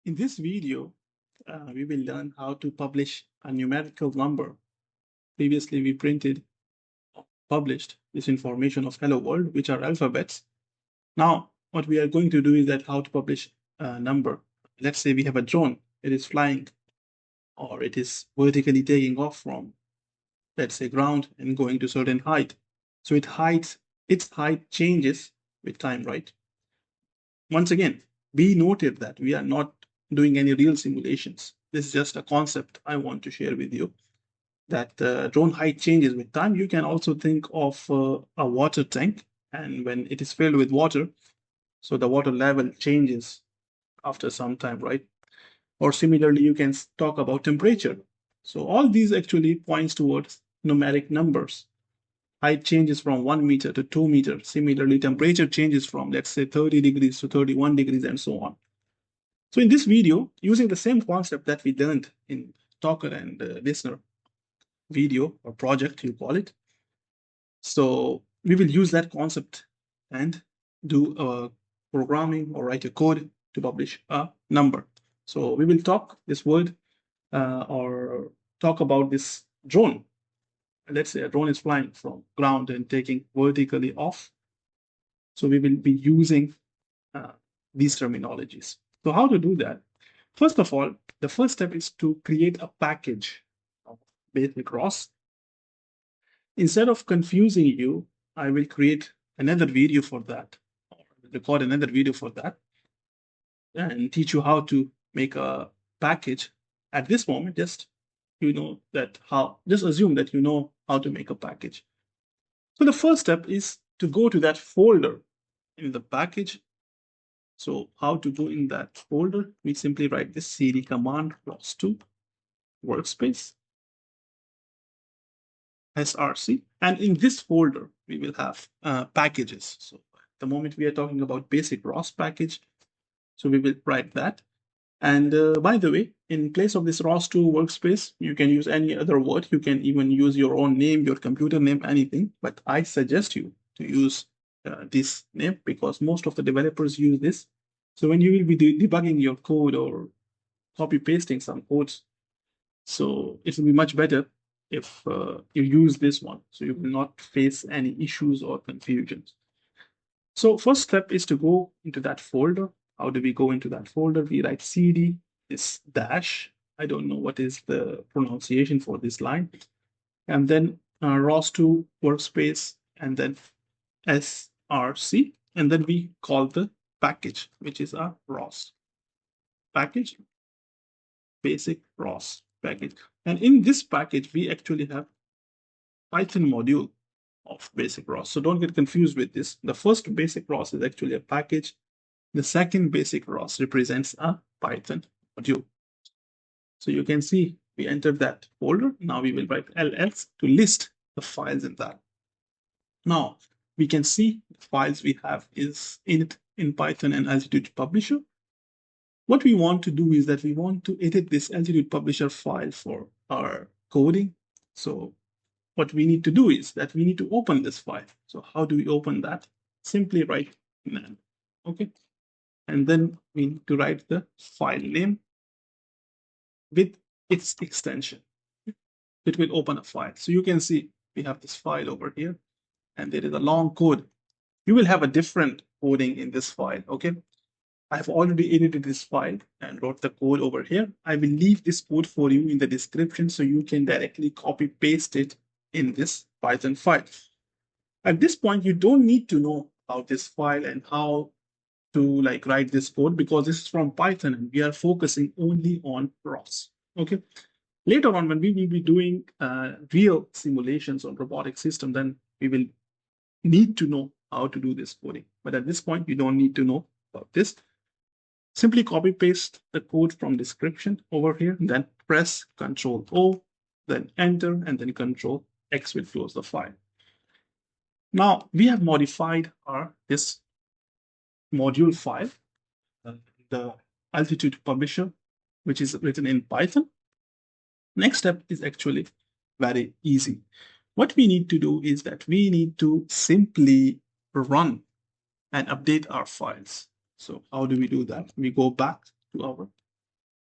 In this video, we will learn how to publish a numerical number. Previously, we published this information of hello world, which are alphabets. Now, what we are going to do is that how to publish a number. Let's say we have a drone. It is flying, or it is vertically taking off from, let's say, ground and going to certain height. So its height changes with time, right? Once again, be noted that we are not doing any real simulations. This is just a concept I want to share with you, that drone height changes with time. You can also think of a water tank, and when it is filled with water, so the water level changes after some time, right? Or similarly, you can talk about temperature. So all these actually points towards numeric numbers. Height changes from 1 meter to 2 meters. Similarly, temperature changes from, let's say, 30 degrees to 31 degrees and so on. So in this video, using the same concept that we learned in talker and listener video or project, you call it. So we will use that concept and do a programming or write a code to publish a number. So we will talk this word or talk about this drone. Let's say a drone is flying from ground and taking vertically off. So we will be using these terminologies. So how to do that? First of all, the first step is to create a package of basic ROS. Instead of confusing you, I will create another video for that, or record another video for that, and teach you how to make a package. At this moment, just assume that you know how to make a package. So the first step is to go to that folder in the package. So how to go in that folder? We simply write this cd command ROS2 workspace src, and in this folder we will have packages. So at the moment we are talking about basic ROS package, so we will write that. And by the way, in place of this ROS2 workspace, you can use any other word. You can even use your own name, your computer name, anything. But I suggest you to use this name because most of the developers use this. So when you will be debugging your code or copy pasting some codes, so it will be much better if you use this one. So you will not face any issues or confusions. So first step is to go into that folder. How do we go into that folder? We write cd this dash. I don't know what is the pronunciation for this line. And then ROS2 workspace, and then src. And then we call the package, which is our ROS package, basic ROS package. And in this package, we actually have Python module of basic ROS. So don't get confused with this. The first basic ROS is actually a package. The second basic ROS represents a Python module. So you can see we entered that folder. Now we will write ls to list the files in that. Now we can see the files we have is init in Python and AltitudePublisher. What we want to do is that we want to edit this AltitudePublisher file for our coding. So what we need to do is that we need to open this file. So how do we open that? Simply write man. Okay. And then we need to write the file name with its extension. It will open a file. So you can see we have this file over here, and there is a long code. You will have a different coding in this file. Okay. I have already edited this file and wrote the code over here. I will leave this code for you in the description so you can directly copy paste it in this Python file. At this point, you don't need to know about this file and how to write this code because this is from Python and we are focusing only on ROS. Okay. Later on, when we will be doing real simulations on robotic system, then we will need to know how to do this coding. But at this point, you don't need to know about this. Simply copy paste the code from description over here, then press Ctrl O, then enter, and then Ctrl X will close the file. Now we have modified this module file, the AltitudePublisher, which is written in Python. Next step is actually very easy. What we need to do is that we need to simply run and update our files. So how do we do that? We go back to our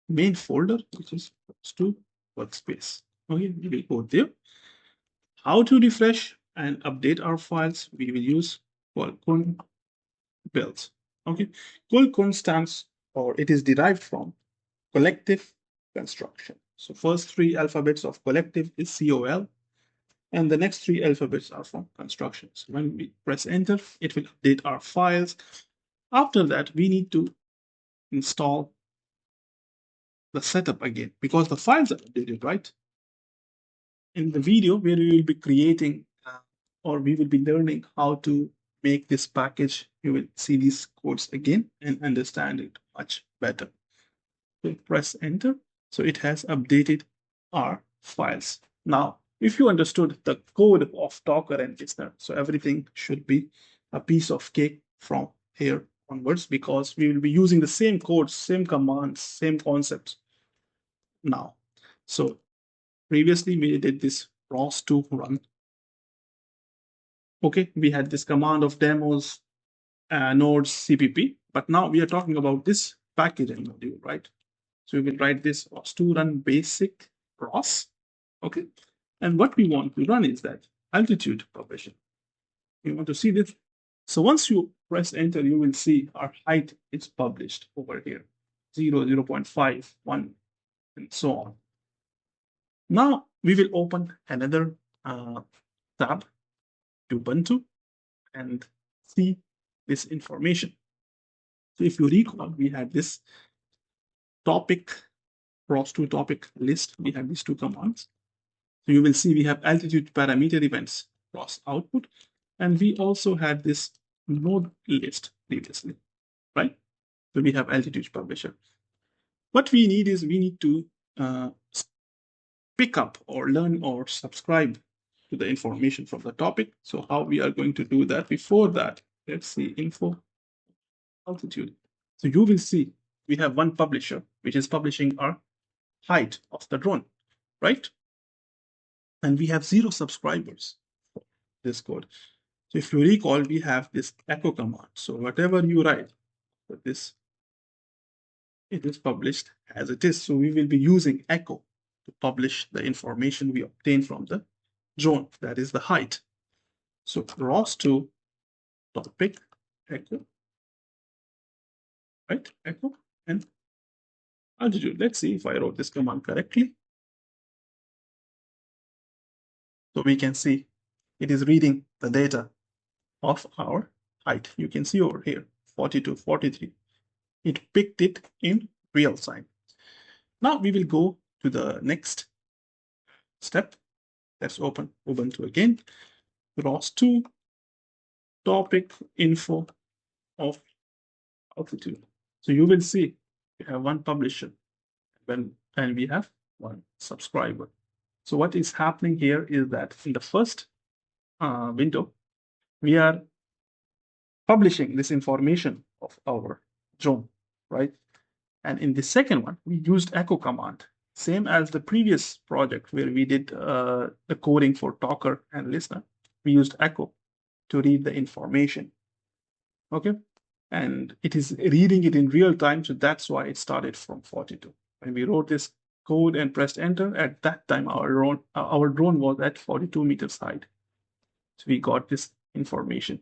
main folder, which is ROS2 workspace. Okay, we will go there. How to refresh and update our files? We will use colcon builds. Okay, colcon stands, or it is derived from collective construction. So first three alphabets of collective is COL, and the next three alphabets are from construction. So when we press enter, it will update our files. After that, we need to install the setup again because the files are updated, right? In the video where we will be creating or we will be learning how to make this package, you will see these codes again and understand it much better. So press enter. So it has updated our files. Now, if you understood the code of Talker and Listener, so everything should be a piece of cake from here onwards because we will be using the same codes, same commands, same concepts now. So previously we did this ROS2 run. Okay, we had this command of demos, nodes, CPP, but now we are talking about this packaging module, right? So we will write this ROS2 run basic ROS. Okay, and what we want to run is that AltitudePublisher. You want to see this. So once you press enter, you will see our height is published over here, 0, 0.5, 1, and so on. Now we will open another tab, Ubuntu, and see this information. So if you recall, we had this topic, ROS2 topic list. We have these two commands. So you will see we have altitude parameter events ROS output, and we also had this node list previously, right? So we have AltitudePublisher. What we need is we need to pick up or learn or subscribe to the information from the topic. So how we are going to do that? Before that, let's see info altitude. So you will see we have one publisher, which is publishing our height of the drone, right? And we have 0 subscribers for this code. So if you recall, we have this echo command. So whatever you write, this it is published as it is. So we will be using echo to publish the information we obtain from the drone, that is the height. So ROS2 topic echo, right? Echo and altitude. Let's see if I wrote this command correctly. So we can see it is reading the data of our height. You can see over here, 42, 43. It picked it in real time. Now we will go to the next step. Let's open Ubuntu again. ROS2 topic info of altitude. So you will see we have one publisher and we have one subscriber. So what is happening here is that in the first window, we are publishing this information of our drone, right? And in the second one, we used echo command, same as the previous project where we did the coding for Talker and Listener. We used echo to read the information, okay? And it is reading it in real time, so that's why it started from 42. When we wrote this code and pressed enter, at that time our drone was at 42 meters height. So we got this information.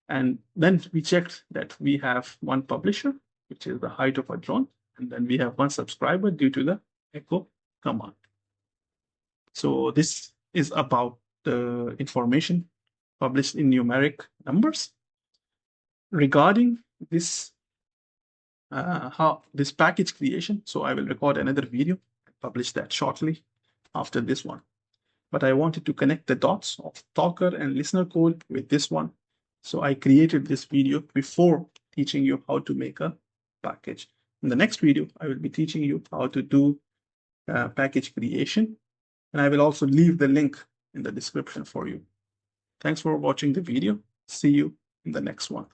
And then we checked that we have one publisher, which is the height of a drone, and then we have one subscriber due to the echo command. So this is about the information published in numeric numbers. Regarding this, how this package creation, so I will record another video and publish that shortly after this one. But I wanted to connect the dots of Talker and Listener code with this one. So I created this video before teaching you how to make a package. In the next video, I will be teaching you how to do package creation. And I will also leave the link in the description for you. Thanks for watching the video. See you in the next one.